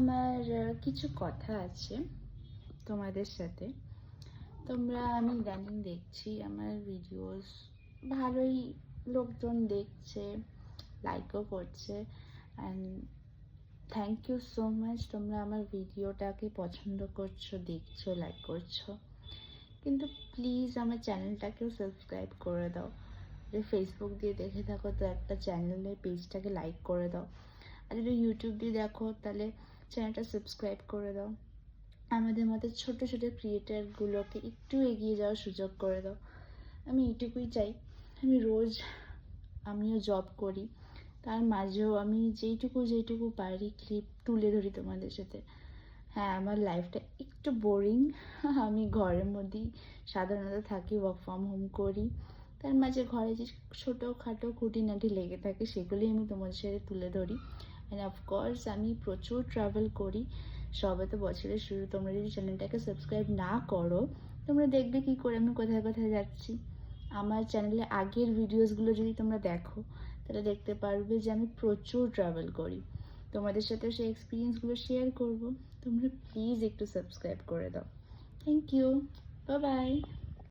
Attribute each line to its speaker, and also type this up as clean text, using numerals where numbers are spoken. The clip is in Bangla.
Speaker 1: আমার কিছু কথা আছে তোমাদের সাথে। আমি ইদানিং দেখছি আমার ভিডিওস ভালোই লোকজন দেখছে, লাইকও করছে। And thank you so much, তোমরা আমার ভিডিওটাকে পছন্দ করছো, দেখছো, লাইক করছো। কিন্তু প্লিজ আমার চ্যানেলটাকেও সাবস্ক্রাইব করে দাও। যদি ফেসবুক দিয়ে দেখে থাকো তো একটা চ্যানেলের পেজটাকে লাইক করে দাও, আর যদি ইউটিউব দিয়ে দেখো তাহলে চ্যানেলটা সাবস্ক্রাইব করে দাও। আমাদের মতো ছোট ছোট ক্রিয়েটারগুলোকে একটু এগিয়ে যাওয়ার সুযোগ করে দাও। আমি এইটুকুই চাই। আমিও জব করি, তার মাঝেও আমি যেইটুকু পারি ক্লিপ তুলে ধরি তোমাদের সাথে। হ্যাঁ, আমার লাইফটা একটু বোরিং। আমি ঘরের মধ্যেই সাধারণত থাকি, ওয়ার্ক ফ্রম হোম করি। তার মাঝে ঘরে যে ছোটোখাটো খুঁটিনাটি লেগে থাকে সেগুলোই আমি তোমাদের সাথে তুলে ধরি। অ্যান্ড অফকোর্স আমি প্রচুর ট্রাভেল করি। সবে তো বছরের শুরু, তোমরা যদি চ্যানেলটাকে সাবস্ক্রাইব না করো তোমরা দেখবে কি করে আমি কোথায় কোথায় যাচ্ছি। আমার চ্যানেলে আগের ভিডিওসগুলো যদি তোমরা দেখো তাহলে দেখতে পারবে যে আমি প্রচুর ট্রাভেল করি। তোমাদের সাথেও সেই এক্সপিরিয়েন্সগুলো শেয়ার করব। তোমরা প্লিজ একটু সাবস্ক্রাইব করে দাও। Thank you, bye by.